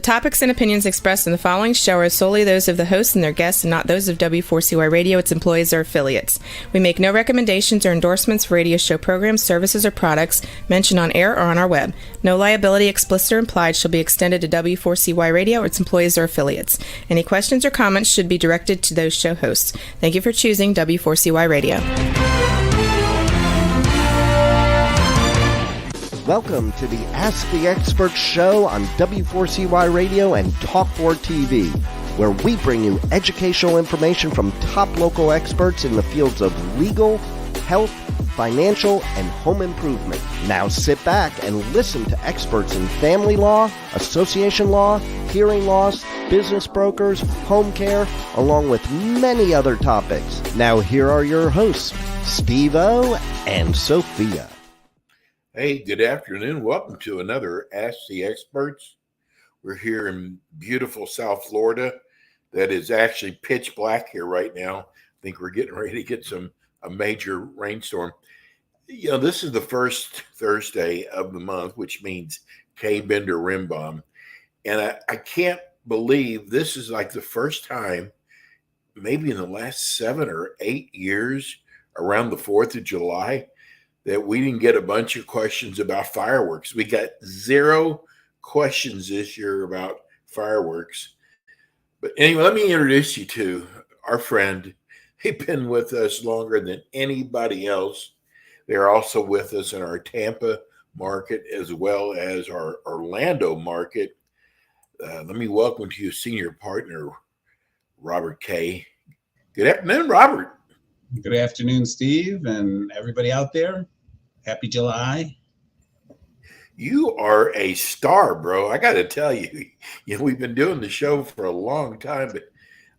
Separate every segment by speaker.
Speaker 1: The topics and opinions expressed in the following show are solely those of the hosts and their guests and not those of W4CY Radio, its employees, or affiliates. We make no recommendations or endorsements for radio show programs, services, or products mentioned on air or on our web. No liability, explicit or implied, shall be extended to W4CY Radio or its employees or affiliates. Any questions or comments should be directed to those show hosts. Thank you for choosing W4CY Radio.
Speaker 2: Welcome to the Ask the Expert show on W4CY Radio and Talk4 TV, where we bring you educational information from top local experts in the fields of legal, health, financial, and home improvement. Now sit back and listen to experts in family law, association law, hearing loss, business brokers, home care, along with many other topics. Now here are your hosts, Steve-O and Sophia.
Speaker 3: Hey, good afternoon. Welcome to another Ask the Experts. We're here in beautiful South Florida. That is actually pitch black here right now. I think we're getting ready to get a major rainstorm. You know, this is the first Thursday of the month, which means K-Bender Rimbaum. And I can't believe this is like the first time, maybe in the last 7 or 8 years, around the 4th of July, that we didn't get a bunch of questions about fireworks. We got 0 questions this year about fireworks. But anyway, let me introduce you to our friend. He's been with us longer than anybody else. They're also with us in our Tampa market as well as our Orlando market. Let me welcome to you senior partner, Robert Kay. Good afternoon, Robert.
Speaker 4: Good afternoon, Steve, and everybody out there. Happy July.
Speaker 3: You are a star, bro. I got to tell you, we've been doing the show for a long time, but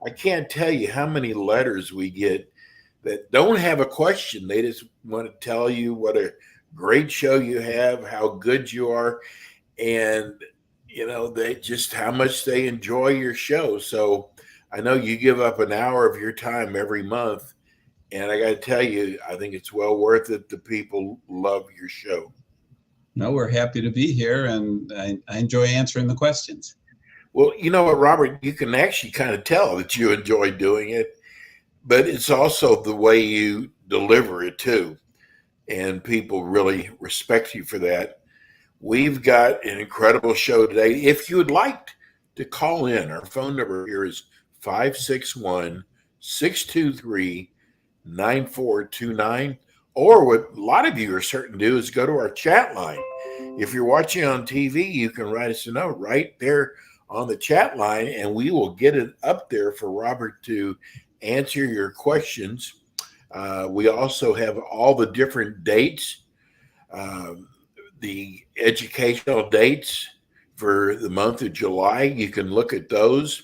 Speaker 3: I can't tell you how many letters we get that don't have a question. They just want to tell you what a great show you have, how good you are, and, they just how much they enjoy your show. So I know you give up an hour of your time every month. And I got to tell you, I think it's well worth it. The people love your show.
Speaker 4: No, we're happy to be here, and I enjoy answering the questions.
Speaker 3: Well, you know what, Robert, you can actually kind of tell that you enjoy doing it, but it's also the way you deliver it too. And people really respect you for that. We've got an incredible show today. If you would like to call in, our phone number here is 561-623-9429, or what a lot of you are certain to do is go to our chat line. If you're watching on TV, you can write us a note right there on the chat line, and we will get it up there for Robert to answer your questions. We also have all the different dates, the educational dates for the month of July. You can look at those.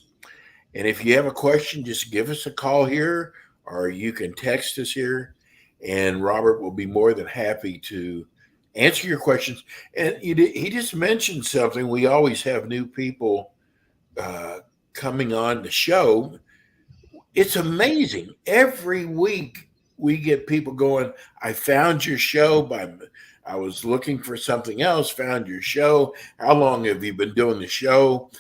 Speaker 3: And if you have a question, just give us a call here, or you can text us here, and Robert will be more than happy to answer your questions. And he just mentioned something. We always have new people coming on the show. It's amazing. Every week we get people going, I found your show I was looking for something else, found your show. How long have you been doing the show?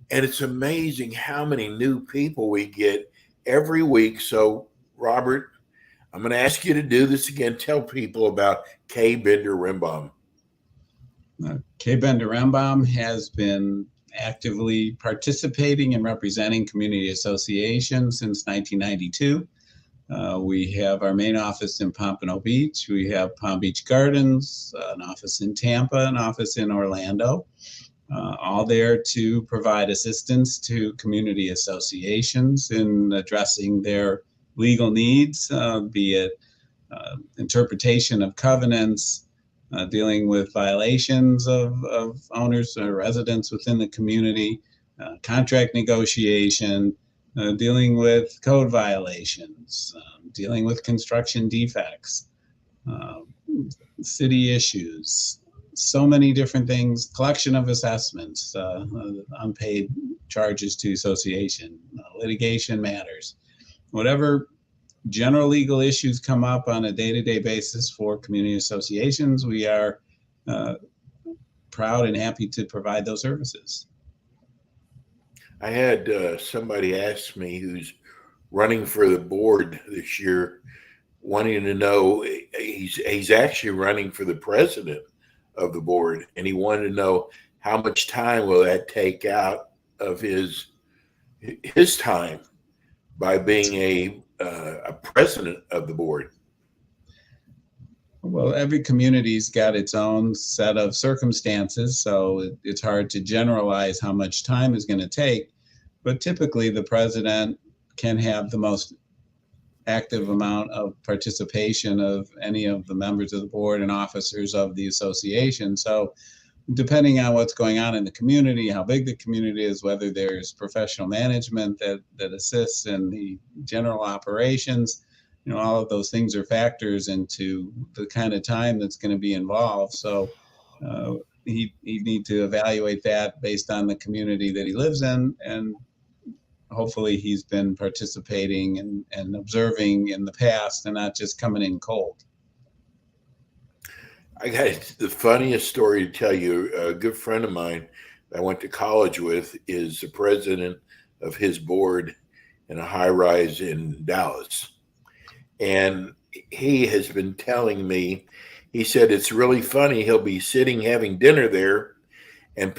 Speaker 3: And it's amazing how many new people we get every week. So, Robert, I'm going to ask you to do this again. Tell people about K-Bender Rimbaum.
Speaker 4: K-Bender Rimbaum has been actively participating and representing community associations since 1992. We have our main office in Pompano Beach. We have Palm Beach Gardens, an office in Tampa, an office in Orlando. All there to provide assistance to community associations in addressing their legal needs, be it interpretation of covenants, dealing with violations of owners or residents within the community, contract negotiation, dealing with code violations, dealing with construction defects, city issues, so many different things, collection of assessments, unpaid charges to association, litigation matters, whatever general legal issues come up on a day-to-day basis for community associations, we are proud and happy to provide those services.
Speaker 3: I had somebody ask me who's running for the board this year, wanting to know, he's actually running for the president of the board, and he wanted to know how much time will that take out of his time by being a president of the board.
Speaker 4: Well, every community's got its own set of circumstances, so it's hard to generalize how much time is going to take. But typically, the president can have the most active amount of participation of any of the members of the board and officers of the association. So depending on what's going on in the community, how big the community is, whether there's professional management that assists in the general operations, all of those things are factors into the kind of time that's going to be involved. So he need to evaluate that based on the community that he lives in, and hopefully he's been participating and observing in the past and not just coming in cold.
Speaker 3: I got the funniest story to tell you. A good friend of mine that I went to college with is the president of his board in a high rise in Dallas. And he has been telling me, he said it's really funny. He'll be sitting having dinner there, and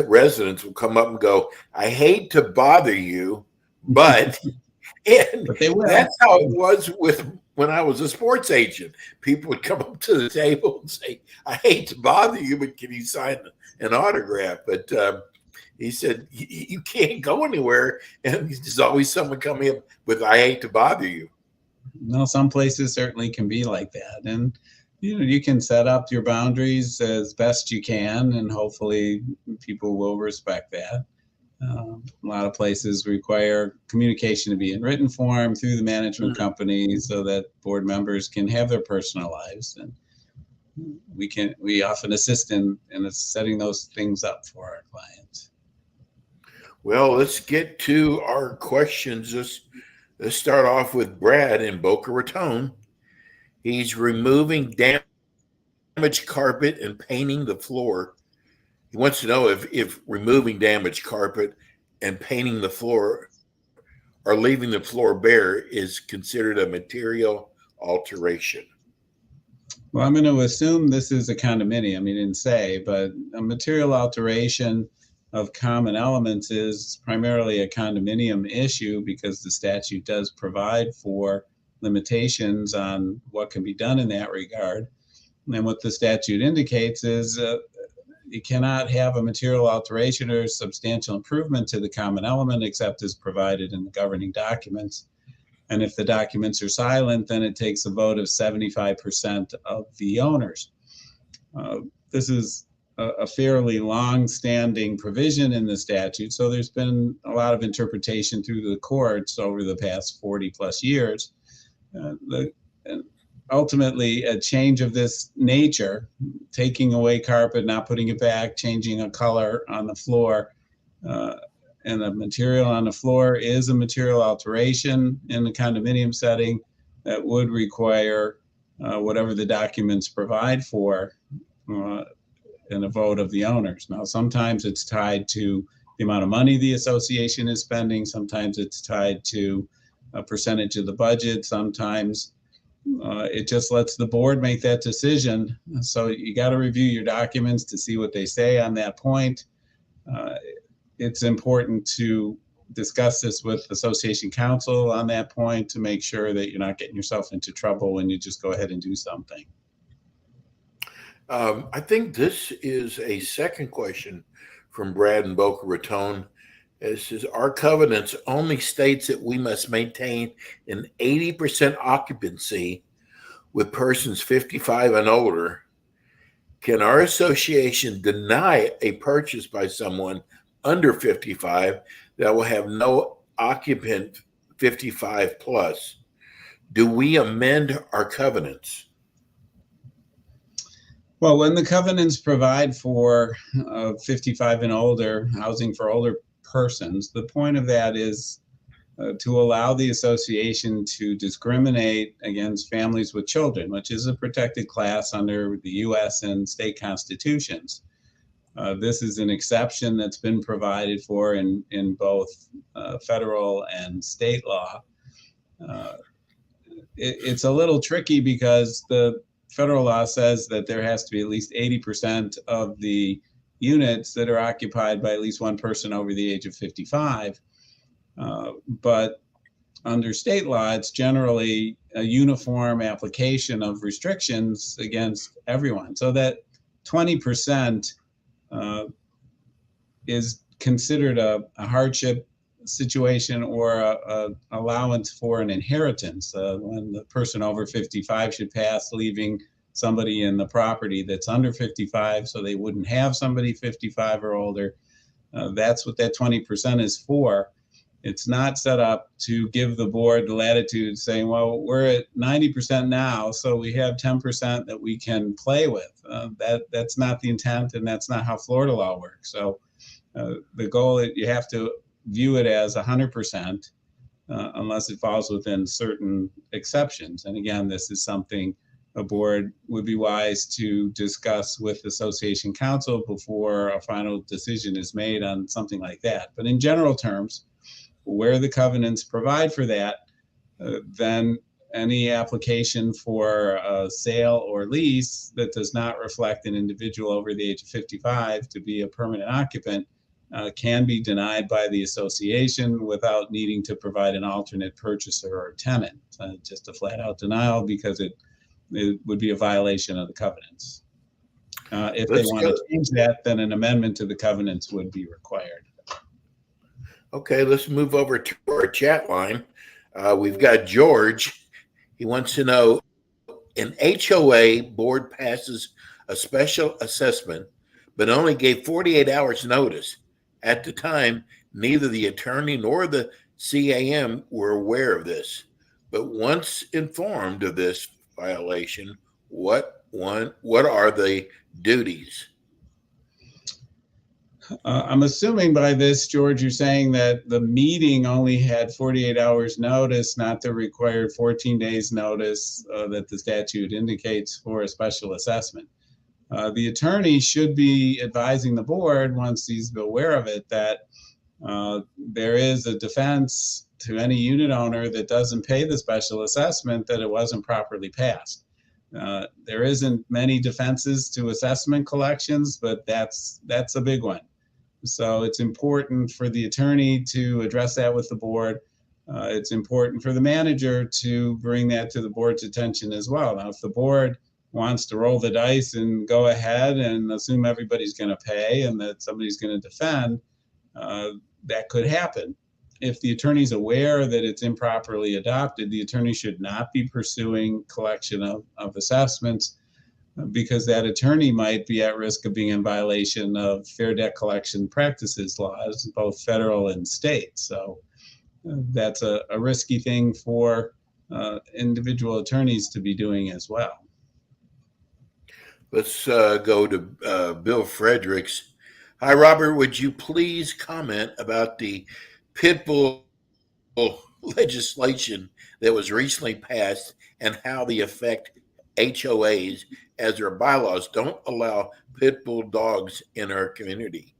Speaker 3: residents will come up and go, "I hate to bother you, but," but that's how it was when I was a sports agent. People would come up to the table and say, "I hate to bother you, but can you sign an autograph?" But he said, you can't go anywhere, and there's always someone coming up with, "I hate to bother you."
Speaker 4: No, some places certainly can be like that. And you can set up your boundaries as best you can, and hopefully people will respect that. A lot of places require communication to be in written form through the management company so that board members can have their personal lives. And we often assist in setting those things up for our clients.
Speaker 3: Well, let's get to our questions. Let's start off with Brad in Boca Raton. He's removing damaged carpet and painting the floor. He wants to know if removing damaged carpet and painting the floor or leaving the floor bare is considered a material alteration.
Speaker 4: Well, I'm going to assume this is a condominium. He didn't say, but a material alteration of common elements is primarily a condominium issue because the statute does provide for limitations on what can be done in that regard. And what the statute indicates is you cannot have a material alteration or substantial improvement to the common element except as provided in the governing documents. And if the documents are silent, then it takes a vote of 75% of the owners. This is a fairly long-standing provision in the statute, so there's been a lot of interpretation through the courts over the past 40 plus years. Ultimately, a change of this nature, taking away carpet, not putting it back, changing a color on the floor, and the material on the floor is a material alteration in the condominium setting that would require whatever the documents provide for in a vote of the owners. Now, sometimes it's tied to the amount of money the association is spending. Sometimes it's tied to a percentage of the budget. Sometimes it just lets the board make that decision. So you got to review your documents to see what they say on that point. It's important to discuss this with association counsel on that point to make sure that you're not getting yourself into trouble when you just go ahead and do something.
Speaker 3: I think this is a second question from Brad in Boca Raton. It says, our covenants only states that we must maintain an 80% occupancy with persons 55 and older. Can our association deny a purchase by someone under 55 that will have no occupant 55 plus? Do we amend our covenants?
Speaker 4: Well, when the covenants provide for 55 and older, housing for older persons, the point of that is to allow the association to discriminate against families with children, which is a protected class under the U.S. and state constitutions. This is an exception that's been provided for in both federal and state law. It's a little tricky because the federal law says that there has to be at least 80% of the units that are occupied by at least one person over the age of 55. But under state law, it's generally a uniform application of restrictions against everyone. So that 20% is considered a hardship situation or a allowance for an inheritance when the person over 55 should pass, leaving somebody in the property that's under 55, so they wouldn't have somebody 55 or older. That's what that 20% is for. It's not set up to give the board the latitude saying, well, we're at 90% now, so we have 10% that we can play with. That's not the intent, and that's not how Florida law works. So the goal, you have to view it as 100% unless it falls within certain exceptions. And again, this is something a board would be wise to discuss with association council before a final decision is made on something like that. But in general terms, where the covenants provide for that, then any application for a sale or lease that does not reflect an individual over the age of 55 to be a permanent occupant can be denied by the association without needing to provide an alternate purchaser or tenant. Just a flat out denial because it would be a violation of the covenants. If they want to change that, then an amendment to the covenants would be required.
Speaker 3: Okay, let's move over to our chat line. We've got George. He wants to know, an HOA board passes a special assessment, but only gave 48 hours notice. At the time, neither the attorney nor the CAM were aware of this. But once informed of this violation, what are the duties?
Speaker 4: I'm assuming by this, George, you're saying that the meeting only had 48 hours notice, not the required 14 days notice that the statute indicates for a special assessment. The attorney should be advising the board, once he's aware of it, that there is a defense to any unit owner that doesn't pay the special assessment that it wasn't properly passed. There isn't many defenses to assessment collections, but that's a big one. So it's important for the attorney to address that with the board. It's important for the manager to bring that to the board's attention as well. Now, if the board wants to roll the dice and go ahead and assume everybody's going to pay and that somebody's going to defend, that could happen. If the attorney's aware that it's improperly adopted, the attorney should not be pursuing collection of assessments, because that attorney might be at risk of being in violation of fair debt collection practices laws, both federal and state. So that's a risky thing for individual attorneys to be doing as well.
Speaker 3: Let's go to Bill Fredericks. Hi, Robert. Would you please comment about the pit bull legislation that was recently passed and how they affect HOAs, as their bylaws don't allow pit bull dogs in our community?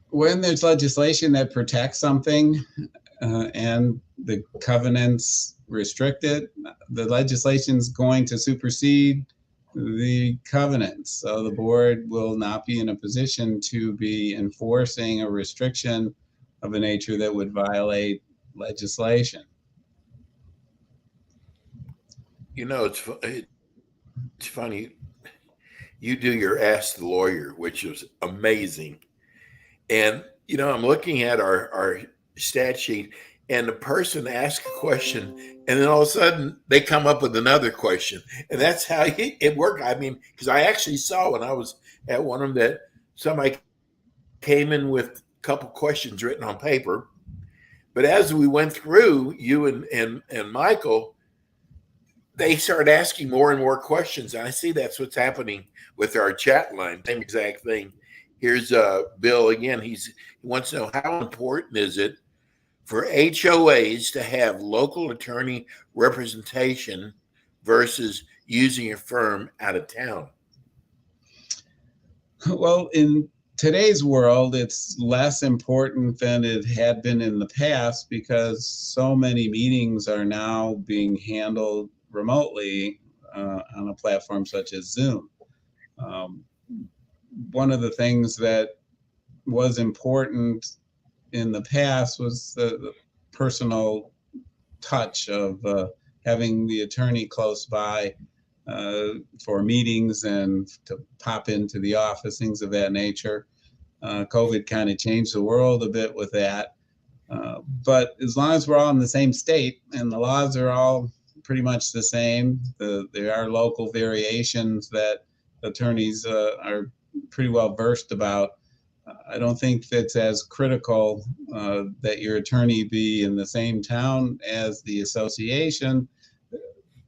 Speaker 4: When there's legislation that protects something and the covenants restrict it, the legislation is going to supersede the covenants. So the board will not be in a position to be enforcing a restriction of a nature that would violate legislation.
Speaker 3: You know, it's funny. You do your Ask the Lawyer, which is amazing. And, you know, I'm looking at our stat sheet, and the person asks a question, and then all of a sudden they come up with another question. And that's how it worked. I mean, because I actually saw when I was at one of them that somebody came in with a couple questions written on paper. But as we went through, you and Michael, they started asking more and more questions. And I see that's what's happening with our chat line. Same exact thing. Here's Bill again. He wants to know, how important is it for HOAs to have local attorney representation versus using a firm out of town?
Speaker 4: Well, in today's world, it's less important than it had been in the past because so many meetings are now being handled remotely on a platform such as Zoom. One of the things that was important in the past was the personal touch of having the attorney close by for meetings and to pop into the office, things of that nature. COVID kind of changed the world a bit with that. But as long as we're all in the same state and the laws are all pretty much the same, there are local variations that attorneys are pretty well versed about. I don't think that's as critical that your attorney be in the same town as the association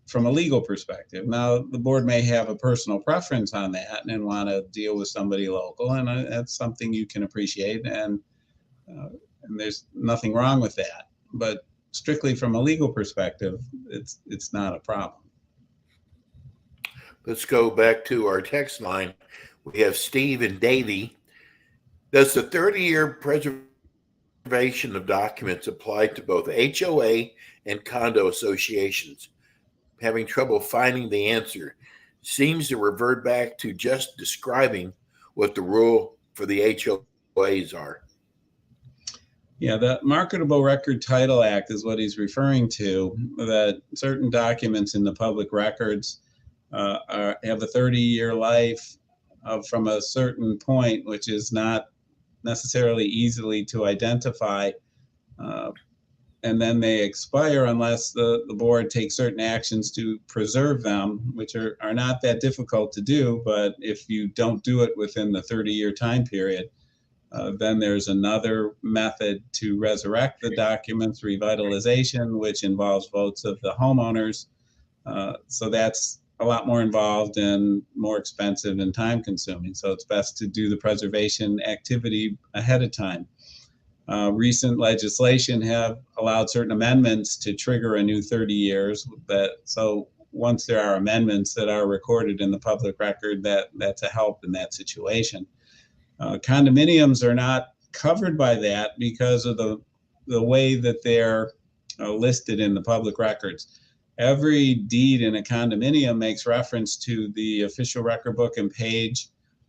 Speaker 4: from a legal perspective. Now, the board may have a personal preference on that and want to deal with somebody local, and that's something you can appreciate, and there's nothing wrong with that. But strictly from a legal perspective, it's not a problem.
Speaker 3: Let's go back to our text line. We have Steve and Davey. Does the 30-year preservation of documents apply to both HOA and condo associations? Having trouble finding the answer. Seems to revert back to just describing what the rule for the HOAs are.
Speaker 4: Yeah, the Marketable Record Title Act is what he's referring to, that certain documents in the public records have a 30-year life from a certain point, which is not necessarily easily to identify. And then they expire unless the board takes certain actions to preserve them, which are not that difficult to do. But if you don't do it within the 30-year time period, then there's another method to resurrect the documents, revitalization, which involves votes of the homeowners. So that's a lot more involved and more expensive and time consuming. So it's best to do the preservation activity ahead of time. Recent legislation have allowed certain amendments to trigger a new 30 years. So once there are amendments that are recorded in the public record, that's a help in that situation. Condominiums are not covered by that because of the way that they're listed in the public records. Every deed in a condominium makes reference to the official record book and page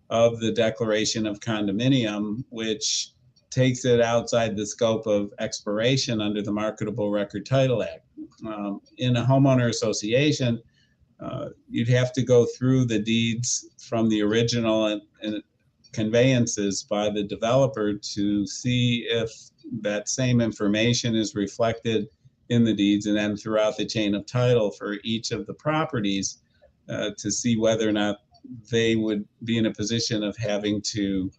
Speaker 4: of the Declaration of Condominium, which takes it outside the scope of expiration under the Marketable Record Title Act. In a homeowner association, you'd have to go through the deeds from the original and conveyances by the developer to see if that same information is reflected in the deeds, and then throughout the chain of title for each of the properties to see whether or not they would be in a position of having to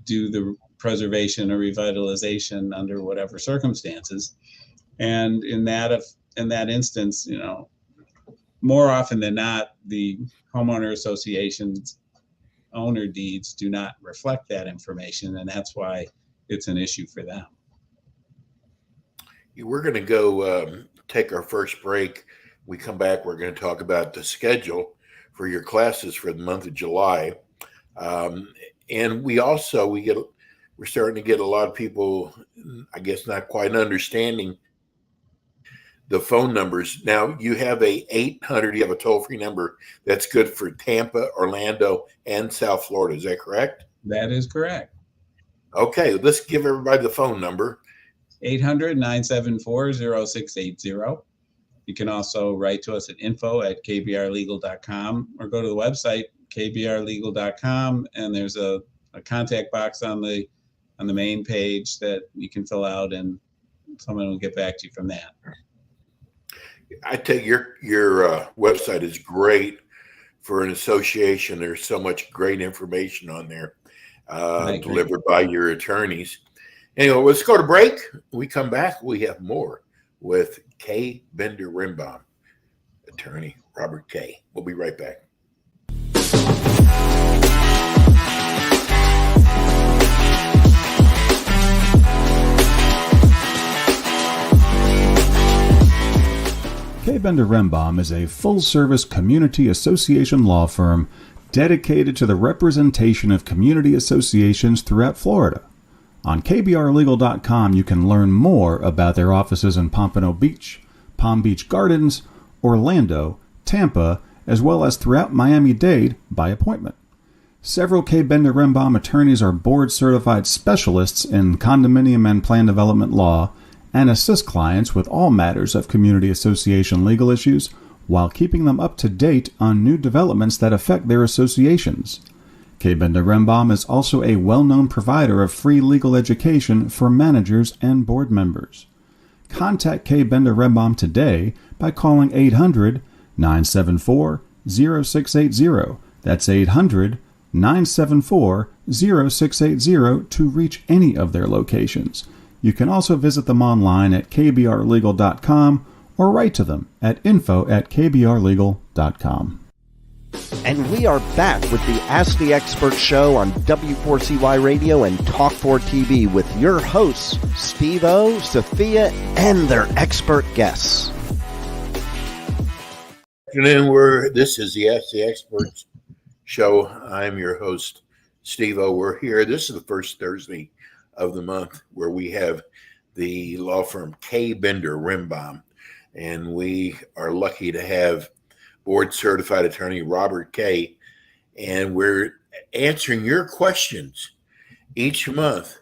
Speaker 4: do the preservation or revitalization under whatever circumstances. And in that instance, more often than not, the homeowner association's owner deeds do not reflect that information, and that's why it's an issue for them.
Speaker 3: We're going to go take our first break. We come back, we're going to talk about the schedule for your classes for the month of July. And we're starting to get a lot of people, I guess, not quite understanding the phone numbers. Now, you have a 800, you have a toll-free number that's good for Tampa, Orlando, and South Florida. Is that correct?
Speaker 4: That is correct.
Speaker 3: Okay, let's give everybody the phone number.
Speaker 4: 800-974-0680. You can also write to us at info@kbrlegal.com or go to the website, kbrlegal.com, and there's a contact box on the main page that you can fill out, and someone will get back to you from that.
Speaker 3: I take your website is great for an association. There's so much great information on there delivered by your attorneys. Anyway, let's go to break. When we come back, we have more with K. Bender Rimbaum, attorney Robert K. We'll be right back.
Speaker 2: K.
Speaker 5: Bender Rembaum is a full-service community association law firm dedicated to the representation of community associations throughout Florida. On kbrlegal.com, you can learn more about their offices in Pompano Beach, Palm Beach Gardens, Orlando, Tampa, as well as throughout Miami-Dade by appointment. Several K. Bender Rembaum attorneys are board-certified specialists in condominium and plan development law and assist clients with all matters of community association legal issues while keeping them up to date on new developments that affect their associations. K. Bender Rembaum is also a well-known provider of free legal education for managers and board members. Contact K. Bender Rembaum today by calling 800-974-0680. That's 800-974-0680 to reach any of their locations. You can also visit them online at kbrlegal.com or write to them at info@kbrlegal.com.
Speaker 2: And we are back with the Ask the Expert show on W4CY Radio and Talk4 TV with your hosts, Steve-O, Sophia, and their expert guests.
Speaker 3: Good afternoon. This is the Ask the Experts show. I'm your host, Steve-O. We're here. This is the first Thursday of the month where we have the law firm K. Bender Rembaum, and we are lucky to have board certified attorney Robert Kay, and we're answering your questions each month,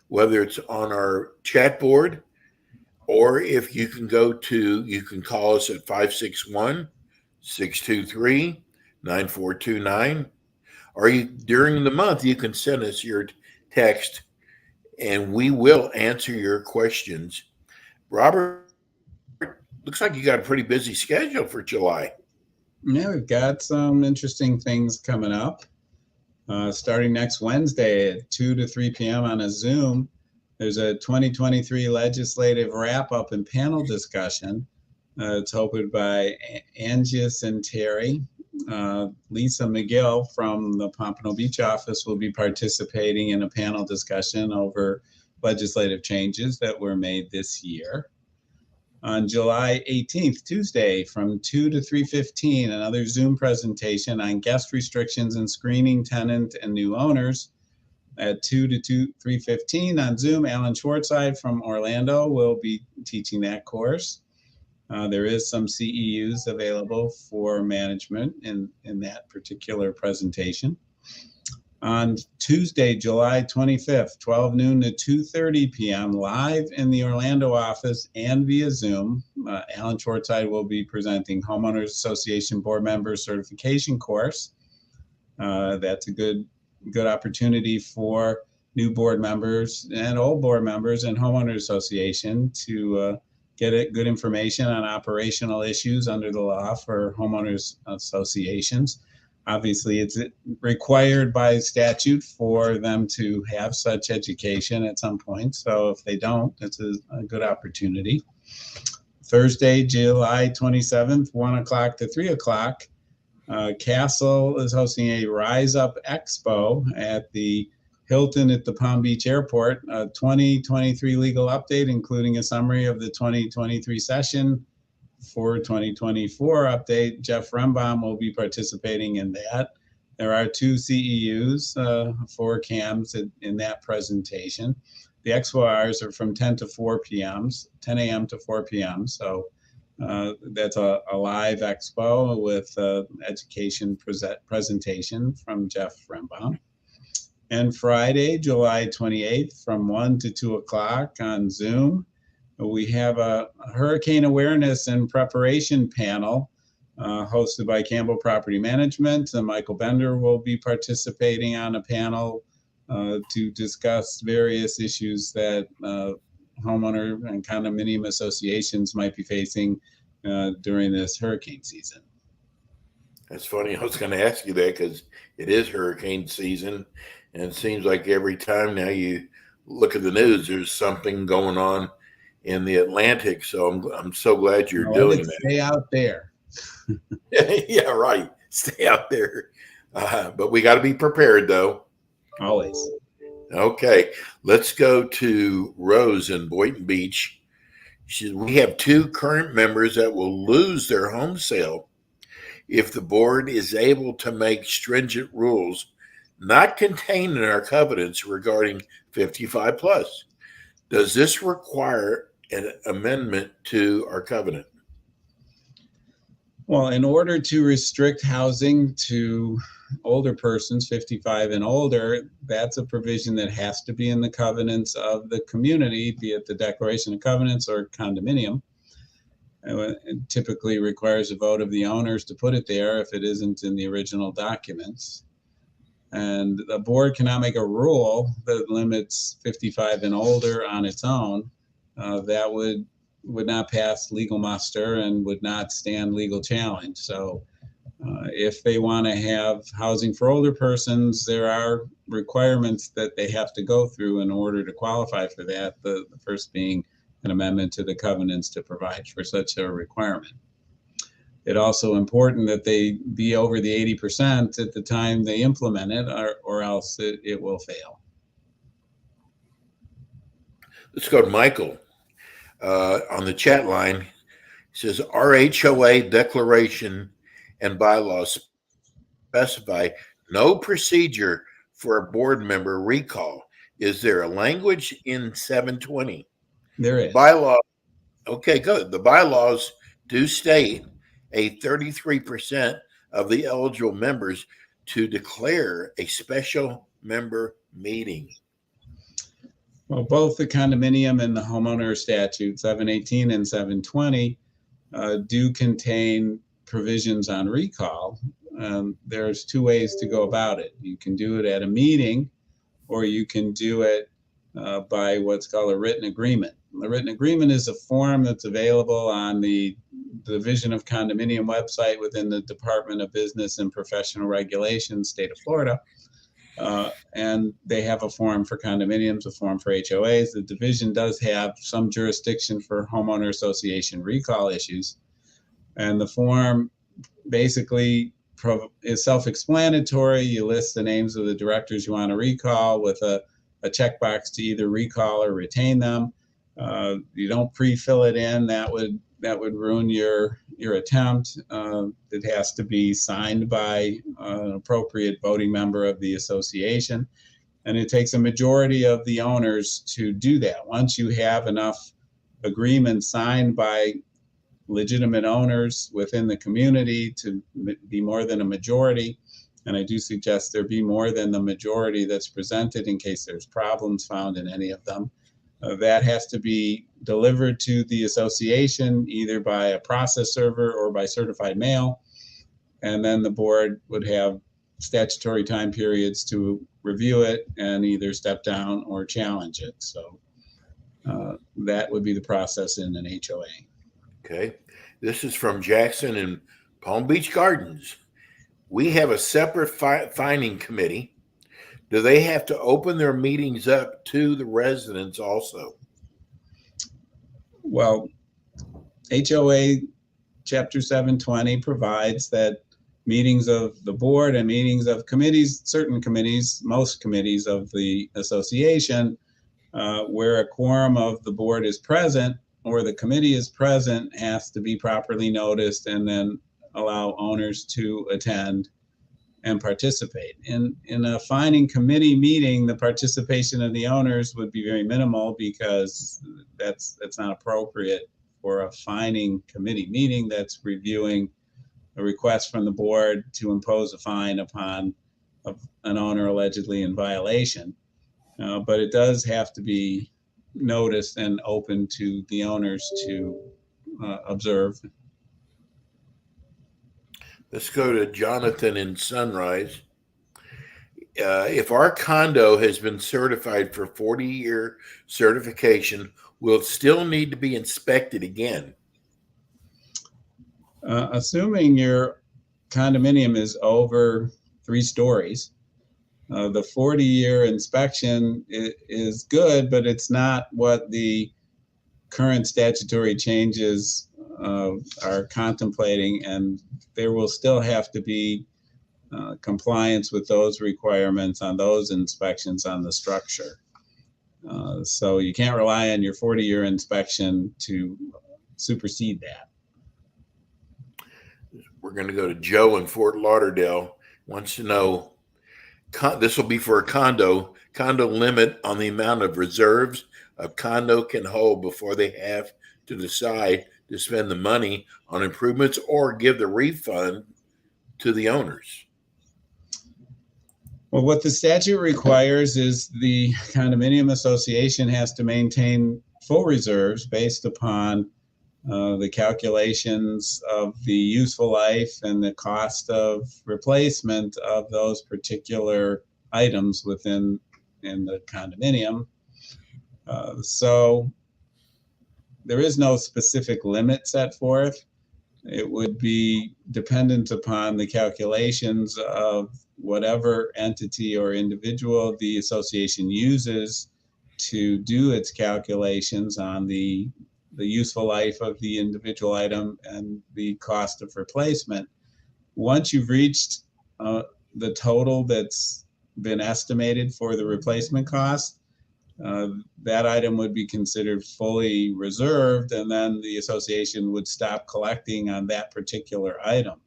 Speaker 3: whether it's on our chat board or if you can call us at 561-623-9429, or during the month you can send us your text and we will answer your questions. Robert, looks like you got a pretty busy schedule for July.
Speaker 4: Yeah, we've got some interesting things coming up. Starting next Wednesday at 2 to 3 p.m. on a Zoom, there's a 2023 legislative wrap-up and panel discussion. It's hosted by Angius and Terry. Lisa McGill from the Pompano Beach office will be participating in a panel discussion over legislative changes that were made this year. On July 18th, Tuesday, from 2 to 3:15, another Zoom presentation on guest restrictions and screening tenant and new owners. At 2 to 3:15 on Zoom, Alan Schwartzide from Orlando will be teaching that course. There is some CEUs available for management in that particular presentation. On Tuesday, July 25th, 12 noon to 2:30 p.m., live in the Orlando office and via Zoom, Alan Schwartzide will be presenting Homeowners Association Board Member Certification course. That's a good opportunity for new board members and old board members in Homeowners Association to get good information on operational issues under the law for homeowners associations. Obviously, it's required by statute for them to have such education at some point. So if they don't, it's a good opportunity. Thursday, July 27th, 1 o'clock to 3 o'clock, Castle is hosting a Rise Up Expo at the Hilton at the Palm Beach Airport, a 2023 legal update, including a summary of the 2023 session. For 2024 update, Jeff Rembaum will be participating in that. There are 2 CEUs, 4 CAMs in that presentation. The expo hours are from 10 to 4 p.m., 10 a.m. to 4 p.m. So that's a live expo with education presentation from Jeff Rembaum. And Friday, July 28th, from 1 to 2 o'clock on Zoom, we have a hurricane awareness and preparation panel hosted by Campbell Property Management. Michael Bender will be participating on a panel to discuss various issues that homeowner and condominium associations might be facing during this hurricane season.
Speaker 3: That's funny. I was going to ask you that because it is hurricane season, and it seems like every time now you look at the news, there's something going on in the Atlantic. So I'm so glad you're doing that.
Speaker 4: Stay out there.
Speaker 3: Yeah, right. Stay out there. But we got to be prepared, though.
Speaker 4: Always.
Speaker 3: Okay. Let's go to Rose in Boynton Beach. We have 2 current members that will lose their home sale if the board is able to make stringent rules not contained in our covenants regarding 55 plus. Does this require an amendment to our covenant?
Speaker 4: Well, in order to restrict housing to older persons, 55 and older, that's a provision that has to be in the covenants of the community, be it the Declaration of Covenants or condominium. It typically requires a vote of the owners to put it there if it isn't in the original documents. And the board cannot make a rule that limits 55 and older on its own. That would not pass legal muster and would not stand legal challenge. So if they want to have housing for older persons, there are requirements that they have to go through in order to qualify for that. The first being an amendment to the covenants to provide for such a requirement. It's also important that they be over the 80% at the time they implement it, or else it will fail.
Speaker 3: Let's go to Michael on the chat line. He says, our HOA declaration and bylaws specify no procedure for a board member recall. Is there a language in 720?
Speaker 4: There is.
Speaker 3: Bylaw. Okay, good. The bylaws do state a 33% of the eligible members to declare a special member meeting.
Speaker 4: Well, both the condominium and the homeowner statute, 718 and 720, do contain provisions on recall. There's 2 ways to go about it. You can do it at a meeting, or you can do it by what's called a written agreement. The written agreement is a form that's available on the Division of Condominium website within the Department of Business and Professional Regulations, state of Florida. And they have a form for condominiums, a form for HOAs. The division does have some jurisdiction for homeowner association recall issues. And the form basically is self-explanatory. You list the names of the directors you want to recall with a checkbox to either recall or retain them. You don't pre-fill it in. That would ruin your attempt. It has to be signed by an appropriate voting member of the association. And it takes a majority of the owners to do that. Once you have enough agreements signed by legitimate owners within the community to be more than a majority, and I do suggest there be more than the majority that's presented in case there's problems found in any of them, that has to be delivered to the association either by a process server or by certified mail. And then the board would have statutory time periods to review it and either step down or challenge it. So that would be the process in an HOA.
Speaker 3: Okay. This is from Jackson in Palm Beach Gardens. We have a separate finding committee. Do they have to open their meetings up to the residents also?
Speaker 4: Well, HOA Chapter 720 provides that meetings of the board and meetings of committees, certain committees, most committees of the association, where a quorum of the board is present or the committee is present, has to be properly noticed and then allow owners to attend and participate. In a finding committee meeting, the participation of the owners would be very minimal because that's not appropriate for a finding committee meeting that's reviewing a request from the board to impose a fine upon an owner allegedly in violation. But it does have to be noticed and open to the owners to observe.
Speaker 3: Let's go to Jonathan in Sunrise. If our condo has been certified for 40-year certification, will it still need to be inspected again?
Speaker 4: Assuming your condominium is over 3 stories, the 40-year inspection is good, but it's not what the current statutory changes are contemplating, and there will still have to be compliance with those requirements on those inspections on the structure. So you can't rely on your 40-year inspection to supersede that.
Speaker 3: We're going to go to Joe in Fort Lauderdale. Wants to know, this will be for a condo limit on the amount of reserves a condo can hold before they have to decide to spend the money on improvements or give the refund to the owners.
Speaker 4: Well, what the statute requires is the condominium association has to maintain full reserves based upon the calculations of the useful life and the cost of replacement of those particular items in the condominium. So there is no specific limit set forth. It would be dependent upon the calculations of whatever entity or individual the association uses to do its calculations on the useful life of the individual item and the cost of replacement. Once you've reached the total that's been estimated for the replacement cost, that item would be considered fully reserved, and then the association would stop collecting on that particular item.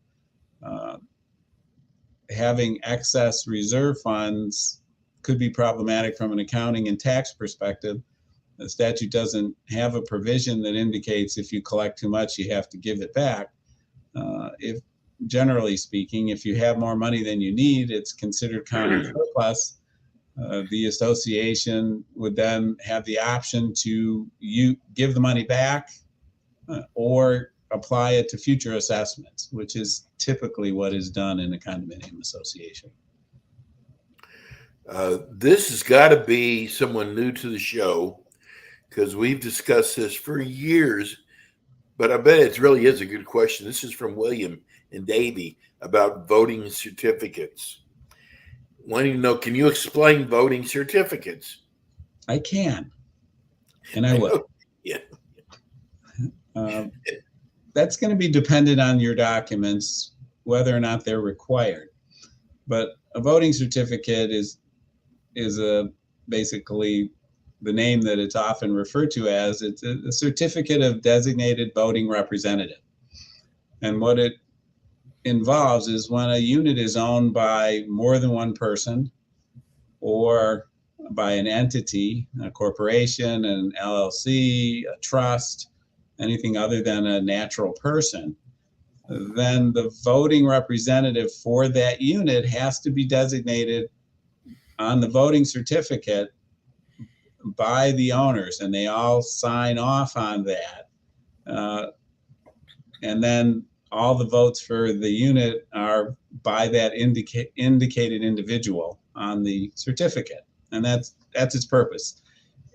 Speaker 4: Having excess reserve funds could be problematic from an accounting and tax perspective. The statute doesn't have a provision that indicates if you collect too much, you have to give it back. If generally speaking, if you have more money than you need, it's considered county surplus. The association would then have the option to give the money back or apply it to future assessments, which is typically what is done in a condominium association.
Speaker 3: This has got to be someone new to the show, because we've discussed this for years, but I bet it really is a good question. This is from William and Davey about voting certificates. Wanting to know, can you explain voting certificates?
Speaker 4: I can, and I will.
Speaker 3: Yeah.
Speaker 4: That's going to be dependent on your documents, whether or not they're required. But a voting certificate is basically the name that it's often referred to as. It's a certificate of designated voting representative. And what it involves is when a unit is owned by more than one person or by an entity, a corporation, an LLC, a trust, anything other than a natural person, then the voting representative for that unit has to be designated on the voting certificate by the owners, and they all sign off on that. And then all the votes for the unit are by that indicated individual on the certificate, and that's its purpose.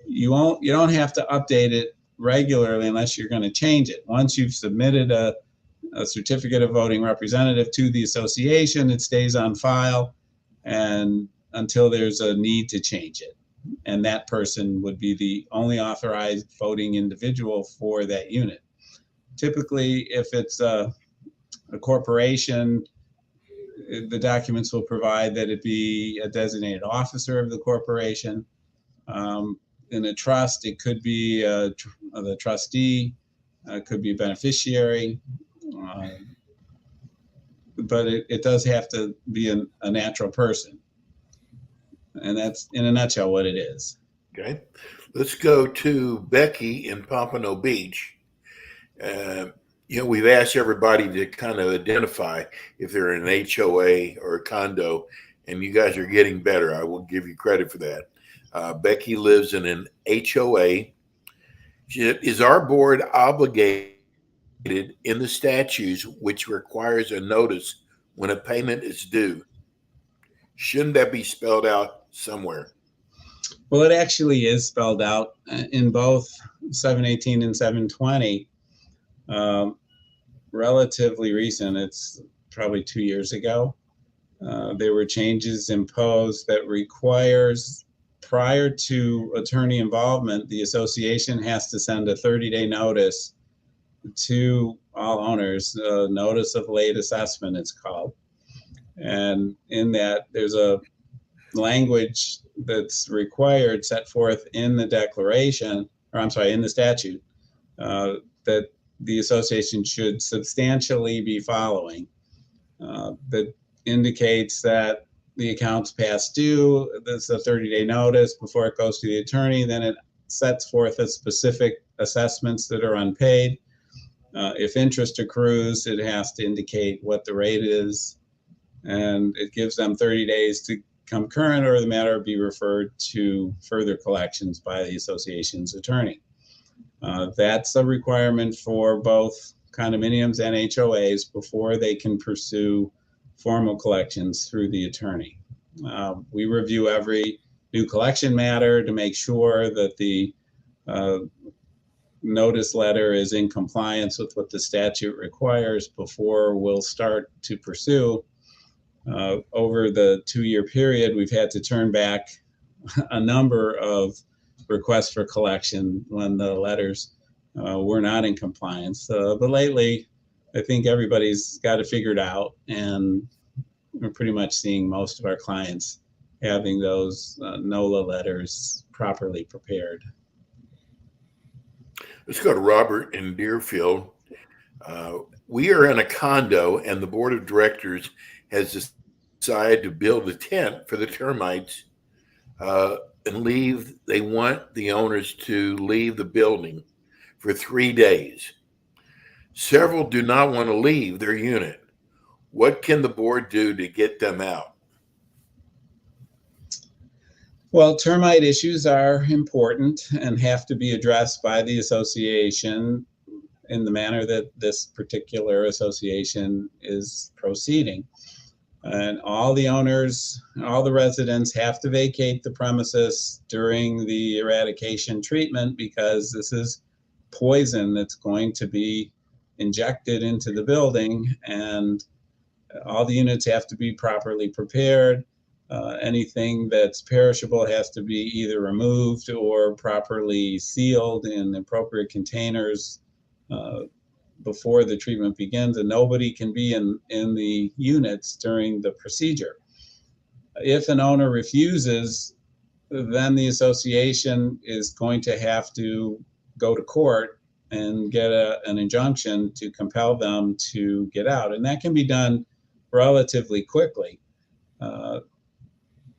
Speaker 4: You don't have to update it regularly unless you're going to change it. Once you've submitted a certificate of voting representative to the association, it stays on file and until there's a need to change it. And that person would be the only authorized voting individual for that unit. Typically, if it's a corporation, the documents will provide that it be a designated officer of the corporation. In a trust, it could be the trustee, could be a beneficiary, but it does have to be a natural person. And that's, in a nutshell, what it is.
Speaker 3: Okay. Let's go to Becky in Pompano Beach. We've asked everybody to kind of identify if they're in an HOA or a condo, and you guys are getting better. I will give you credit for that. Becky lives in an HOA. Is our board obligated in the statutes, which requires a notice when a payment is due? Shouldn't that be spelled out somewhere?
Speaker 4: Well, it actually is spelled out in both 718 and 720. Relatively recent, it's probably 2 years ago. There were changes imposed that requires, prior to attorney involvement, the association has to send a 30-day notice to all owners, notice of late assessment, it's called. And in that, there's a language that's required, set forth in the declaration, or I'm sorry, in the statute, that the association should substantially be following. That indicates that the account's past due. There's a 30-day notice before it goes to the attorney. Then it sets forth a specific assessments that are unpaid. If interest accrues, it has to indicate what the rate is, and it gives them 30 days to come current, or the matter be referred to further collections by the association's attorney. That's a requirement for both condominiums and HOAs before they can pursue formal collections through the attorney. We review every new collection matter to make sure that the notice letter is in compliance with what the statute requires before we'll start to pursue. Over the 2-year period, we've had to turn back a number of requests for collection when the letters were not in compliance. But lately, I think everybody's got it figured out, and we're pretty much seeing most of our clients having those NOLA letters properly prepared.
Speaker 3: Let's go to Robert in Deerfield. We are in a condo, and the board of directors has decided to build a tent for the termites and leave. They want the owners to leave the building for 3 days. Several do not want to leave their unit. What can the board do to get them out?
Speaker 4: Well, termite issues are important and have to be addressed by the association in the manner that this particular association is proceeding. And all the owners, all the residents have to vacate the premises during the eradication treatment, because this is poison that's going to be injected into the building, and all the units have to be properly prepared. Anything that's perishable has to be either removed or properly sealed in appropriate containers before the treatment begins, and nobody can be in the units during the procedure. If an owner refuses, then the association is going to have to go to court and get an injunction to compel them to get out, and that can be done relatively quickly.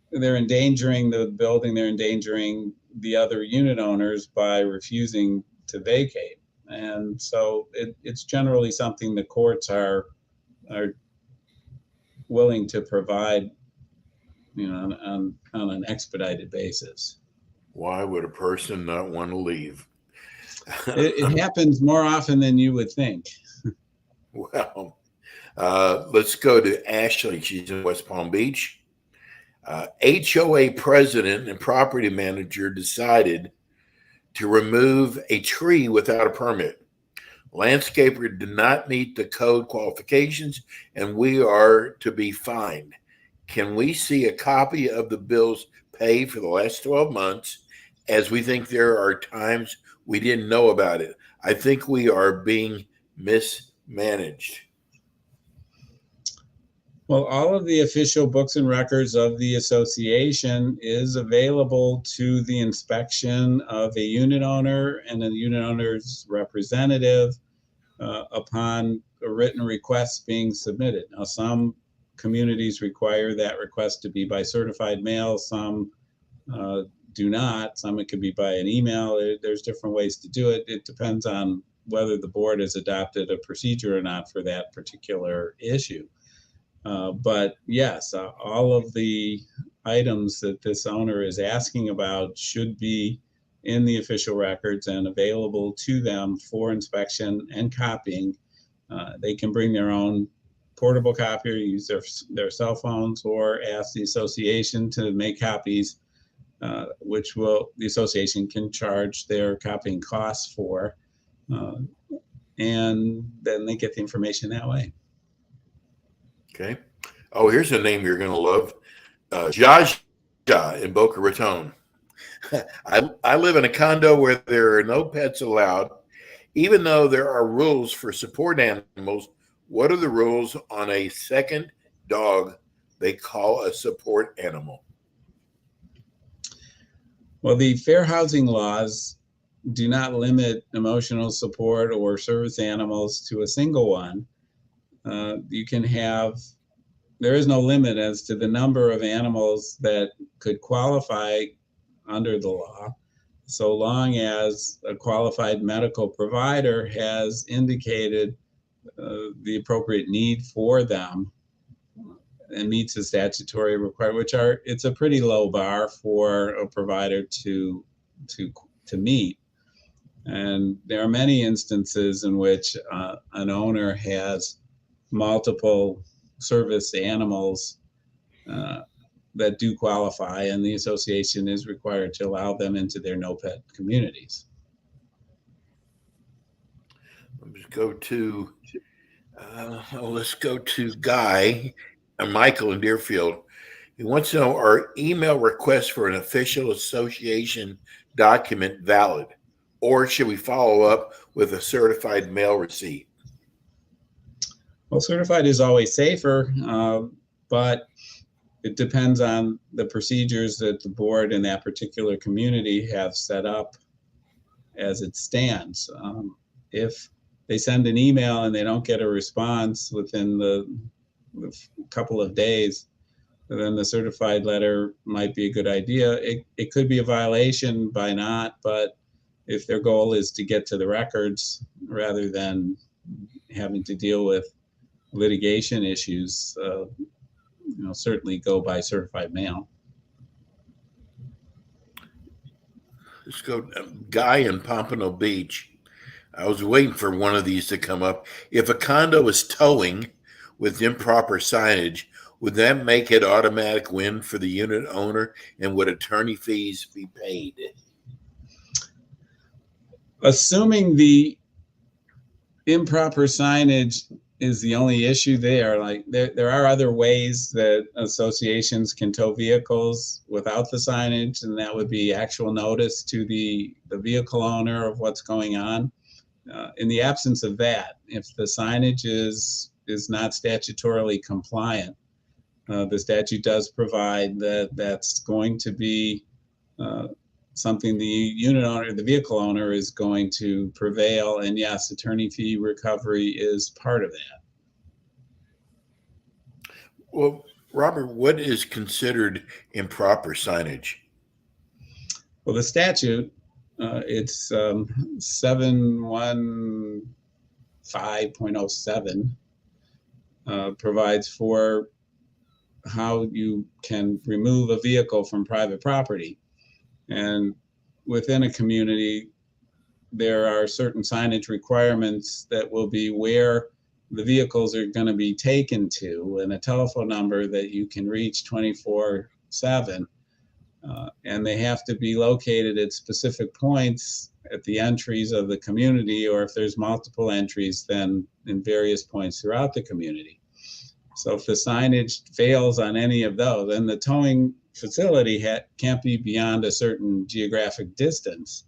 Speaker 4: They're endangering the building, they're endangering the other unit owners by refusing to vacate. And so it's generally something the courts are willing to provide, on an expedited basis.
Speaker 3: Why would a person not want to leave?
Speaker 4: It happens more often than you would think.
Speaker 3: Well, let's go to Ashley. She's in West Palm Beach. HOA president and property manager decided to remove a tree without a permit. Landscaper did not meet the code qualifications, and we are to be fined. Can we see a copy of the bills paid for the last 12 months, as we think there are times we didn't know about it? I think we are being mismanaged.
Speaker 4: Well, all of the official books and records of the association is available to the inspection of a unit owner and a unit owner's representative upon a written request being submitted. Now, some communities require that request to be by certified mail, some do not. Some it could be by an email. There's different ways to do it. It depends on whether the board has adopted a procedure or not for that particular issue. But yes, all of the items that this owner is asking about should be in the official records and available to them for inspection and copying. They can bring their own portable copier, use their cell phones, or ask the association to make copies, which the association can charge their copying costs for, and then they get the information that way.
Speaker 3: Okay. Oh, here's a name you're going to love. Jaja in Boca Raton. I live in a condo where there are no pets allowed, even though there are rules for support animals. What are the rules on a second dog they call a support animal?
Speaker 4: Well, the fair housing laws do not limit emotional support or service animals to a single one. You can have, there is no limit as to the number of animals that could qualify under the law, so long as a qualified medical provider has indicated the appropriate need for them and meets the statutory requirement, which are, it's a pretty low bar for a provider to meet. And there are many instances in which an owner has multiple service animals that do qualify, and the association is required to allow them into their no pet communities.
Speaker 3: Let's go to Guy and Michael in Deerfield. He wants to know, are email requests for an official association document valid, or should we follow up with a certified mail receipt?
Speaker 4: Well, certified is always safer, but it depends on the procedures that the board in that particular community have set up as it stands. If they send an email and they don't get a response within the couple of days, then the certified letter might be a good idea. It could be a violation by not, but if their goal is to get to the records rather than having to deal with litigation issues, certainly go by certified mail.
Speaker 3: Let's go Guy in Pompano Beach. I was waiting for one of these to come up. If a condo is towing with improper signage, would that make it automatic win for the unit owner, and would attorney fees be paid?
Speaker 4: Assuming the improper signage is the only issue there, like there are other ways that associations can tow vehicles without the signage, and that would be actual notice to the vehicle owner of what's going on. In the absence of that, if the signage is not statutorily compliant, the statute does provide that that's going to be something the unit owner, the vehicle owner, is going to prevail. And yes, attorney fee recovery is part of that.
Speaker 3: Well, Robert, what is considered improper signage?
Speaker 4: Well, the statute, it's 715.07, provides for how you can remove a vehicle from private property. And within a community, there are certain signage requirements that will be where the vehicles are going to be taken to, and a telephone number that you can reach 24/7. And they have to be located at specific points at the entries of the community, or if there's multiple entries, then in various points throughout the community. So if the signage fails on any of those, then the towing facility can't be beyond a certain geographic distance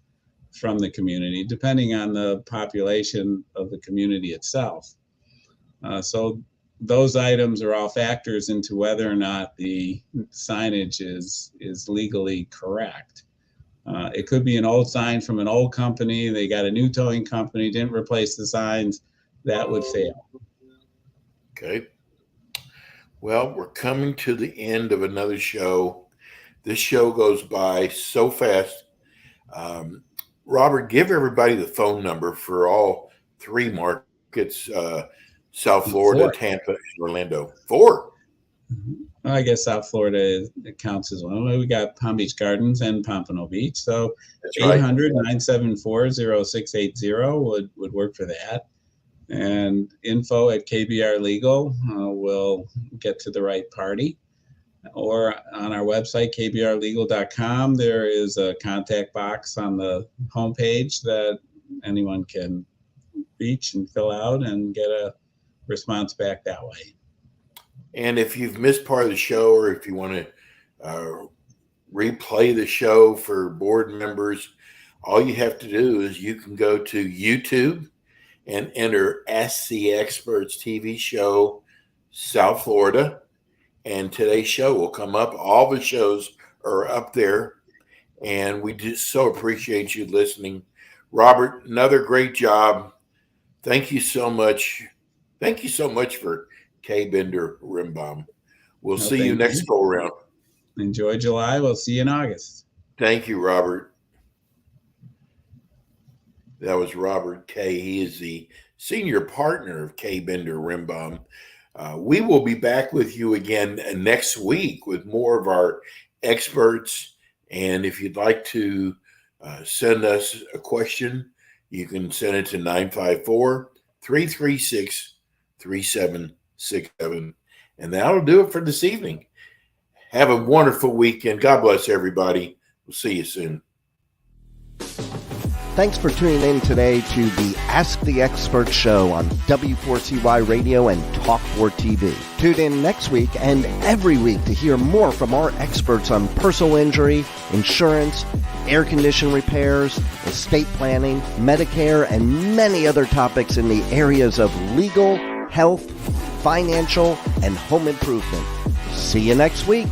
Speaker 4: from the community, depending on the population of the community itself. So those items are all factors into whether or not the signage is legally correct. It could be an old sign from an old company. They got a new towing company, didn't replace the signs. That would fail.
Speaker 3: Okay. Well, we're coming to the end of another show. This show goes by so fast. Robert, give everybody the phone number for all three markets, South Florida, Tampa, and Orlando. 4.
Speaker 4: I guess South Florida counts as one. We got Palm Beach Gardens and Pompano Beach. So 800-974-0680 would work for that. And info@KBR Legal will get to the right party. Or on our website, kbrlegal.com, there is a contact box on the homepage that anyone can reach and fill out and get a response back that way.
Speaker 3: And if you've missed part of the show, or if you want to replay the show for board members, all you have to do is you can go to YouTube and enter Ask the Experts TV show, South Florida, and today's show will come up. All the shows are up there, and we just so appreciate you listening. Robert, another great job. Thank you so much. Thank you so much for K. Bender Rimbaum. We'll see you next go around.
Speaker 4: Enjoy July. We'll see you in August.
Speaker 3: Thank you, Robert. That was Robert K. He is the senior partner of K. Bender Rimbaum. We will be back with you again next week with more of our experts. And if you'd like to send us a question, you can send it to 954-336-3767. And that'll do it for this evening. Have a wonderful weekend. God bless everybody. We'll see you soon.
Speaker 2: Thanks for tuning in today to the Ask the Expert show on W4CY Radio and Talk4 TV. Tune in next week and every week to hear more from our experts on personal injury, insurance, air condition repairs, estate planning, Medicare, and many other topics in the areas of legal, health, financial, and home improvement. See you next week.